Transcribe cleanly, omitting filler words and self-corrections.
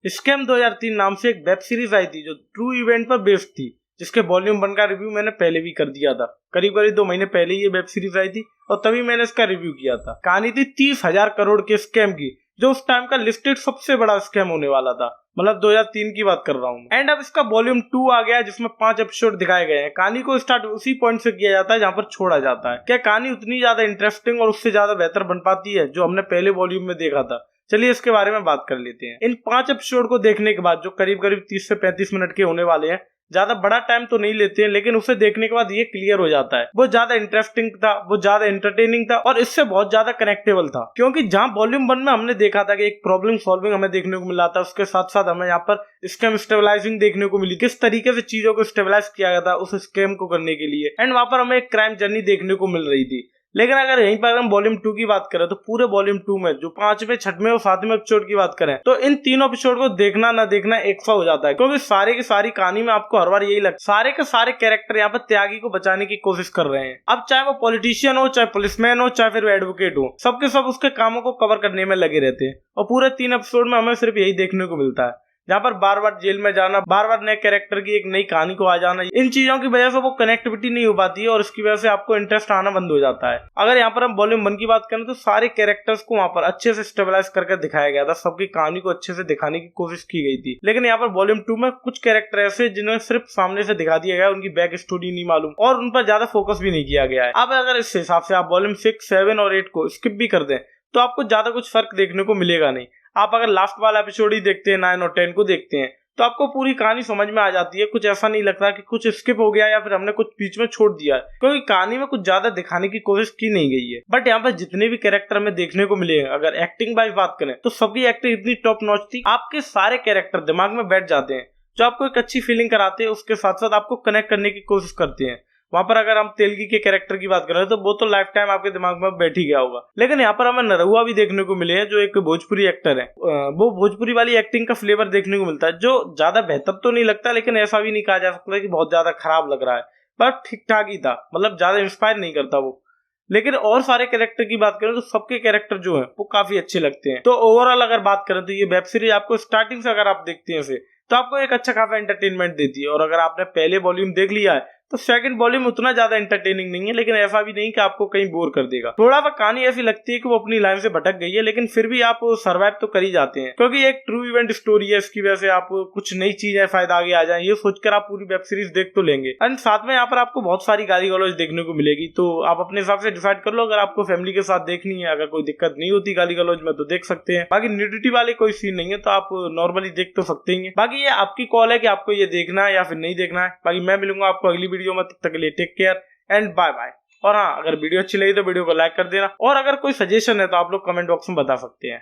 Scam 2003 नाम से एक वेब सीरीज आई थी जो ट्रू इवेंट पर बेस्ड थी, जिसके वॉल्यूम 1 का रिव्यू मैंने पहले भी कर दिया था। करीब 2 महीने पहले ये वेब सीरीज आई थी और तभी मैंने इसका रिव्यू किया था। कहानी थी 30,000 करोड़ के स्कैम की, जो उस टाइम का लिस्टेड सबसे बड़ा स्कैम होने वाला था। मतलब 2003 की बात कर रहा हूँ। एंड अब इसका वॉल्यूम 2 आ गया है, जिसमें 5 एपिसोड दिखाए गए हैं। कहानी को स्टार्ट उसी पॉइंट से किया जाता है जहाँ पर छोड़ा जाता है। क्या कहानी उतनी ज्यादा इंटरेस्टिंग और उससे ज्यादा बेहतर बन पाती है जो हमने पहले वॉल्यूम में देखा था? चलिए इसके बारे में बात कर लेते हैं। इन 5 एपिसोड को देखने के बाद, जो करीब 30 से 35 मिनट के होने वाले हैं, ज्यादा बड़ा टाइम तो नहीं लेते हैं, लेकिन उसे देखने के बाद ये क्लियर हो जाता है वो ज्यादा इंटरेस्टिंग था, वो ज्यादा एंटरटेनिंग था और इससे बहुत ज्यादा कनेक्टेबल था। क्योंकि जहां वॉल्यूम 1 में हमने देखा था कि एक प्रॉब्लम सॉल्विंग हमें देखने को मिला था, उसके साथ साथ हमें यहाँ पर स्कैम स्टेबलाइजिंग देखने को मिली, किस तरीके से चीजों को स्टेबलाइज किया गया था उस स्कैम को करने के लिए। एंड वहां पर हमें एक क्राइम जर्नी देखने को मिल रही थी। लेकिन अगर यहीं पर हम वॉल्यूम 2 की बात करें तो पूरे वॉल्यूम 2 में जो 5वें, 6वें और 7वें एपिसोड की बात करें तो इन तीनों एपिसोड को देखना ना देखना एक सा हो जाता है। क्योंकि सारे की सारी कहानी में आपको हर बार यही लगता है सारे के सारे कैरेक्टर यहाँ पर त्यागी को बचाने की कोशिश कर रहे हैं। अब चाहे वो पॉलिटिशियन हो, चाहे पुलिसमैन हो, चाहे फिर वो एडवोकेट हो, सबके सब उसके कामों को कवर करने में लगे रहते हैं। और पूरे 3 एपिसोड में हमें सिर्फ यही देखने को मिलता है, जहाँ पर बार बार जेल में जाना, बार बार नए कैरेक्टर की एक नई कहानी को आ जाना। इन चीजों की वजह से वो कनेक्टिविटी नहीं हो पाती है और इसकी वजह से आपको इंटरेस्ट आना बंद हो जाता है। अगर यहाँ पर हम वॉल्यूम 1 की बात करें तो सारे कैरेक्टर्स को वहाँ पर अच्छे से स्टेबलाइज करके दिखाया गया था, सबकी कहानी को अच्छे से दिखाने की कोशिश की गई थी। लेकिन यहाँ पर वॉल्यूम 2 में कुछ कैरेक्टर ऐसे जिन्हें सिर्फ सामने से दिखा दिया गया, उनकी बैक स्टोरी नहीं मालूम और उन पर ज्यादा फोकस भी नहीं किया गया है। अब अगर इस हिसाब से आप वॉल्यूम 6, 7 और 8 को स्किप भी कर दें तो आपको ज्यादा कुछ फर्क देखने को मिलेगा नहीं। आप अगर लास्ट वाला एपिसोड ही देखते हैं, 9 और 10 को देखते हैं, तो आपको पूरी कहानी समझ में आ जाती है। कुछ ऐसा नहीं लगता कि कुछ स्किप हो गया या फिर हमने कुछ बीच में छोड़ दिया है, क्योंकि कहानी में कुछ ज्यादा दिखाने की कोशिश की नहीं गई है। बट यहाँ पर जितने भी कैरेक्टर हमें देखने को मिले, अगर एक्टिंग वाइज बात करें तो सबकी एक्टिंग इतनी टॉप नॉच थी, आपके सारे कैरेक्टर दिमाग में बैठ जाते हैं, जो आपको एक अच्छी फीलिंग कराते हैं, उसके साथ साथ आपको कनेक्ट करने की कोशिश करते हैं। वहां पर अगर हम तेलगी के कैरेक्टर की बात करें तो वो तो लाइफ टाइम आपके दिमाग में बैठ ही गया होगा। लेकिन यहाँ पर हमें नरहुआ भी देखने को मिले हैं, जो एक भोजपुरी एक्टर है। वो भोजपुरी वाली एक्टिंग का फ्लेवर देखने को मिलता है, जो ज्यादा बेहतर तो नहीं लगता, लेकिन ऐसा भी नहीं कहा जा सकता कि बहुत ज्यादा खराब लग रहा है, पर ठीक ठाक ही था। मतलब ज्यादा इंस्पायर नहीं करता वो। लेकिन और सारे कैरेक्टर की बात करें तो सबके कैरेक्टर जो है वो काफी अच्छे लगते हैं। तो ओवरऑल अगर बात करें तो ये वेब सीरीज आपको स्टार्टिंग से अगर आप देखते हैं इसे तो आपको एक अच्छा खासा एंटरटेनमेंट देती है। और अगर आपने पहले वॉल्यूम देख लिया है तो सेकंड वॉल्यूम उतना ज्यादा एंटरटेनिंग नहीं है, लेकिन ऐसा भी नहीं कि आपको कहीं बोर कर देगा। थोड़ा सा कहानी ऐसी लगती है कि वो अपनी लाइन से भटक गई है, लेकिन फिर भी आप सर्वाइव तो कर ही जाते हैं, क्योंकि एक ट्रू इवेंट स्टोरी है। इसकी वजह से आप कुछ नई चीज है, फायदा आगे आ जाए, ये सोचकर आप पूरी वेब सीरीज देख तो लेंगे। एंड साथ में यहाँ पर आपको बहुत सारी गाली गलौज देखने को मिलेगी, तो आप अपने हिसाब से डिसाइड कर लो। अगर आपको फैमिली के साथ देखनी है, अगर कोई दिक्कत नहीं होती गाली गलौज में, तो देख सकते हैं। बाकी न्यूडिटी वाले कोई सीन नहीं है, तो आप नॉर्मली देख तो सकते ही हैं। बाकी ये आपकी कॉल है कि आपको ये देखना है या फिर नहीं देखना है। बाकी मैं मिलूंगा आपको अगली वीडियो में, तब तक के लिए take care and bye bye. और हाँ, अगर वीडियो अच्छी लगी तो वीडियो को लाइक कर देना, और अगर कोई सजेशन है तो आप लोग कमेंट बॉक्स में बता सकते हैं।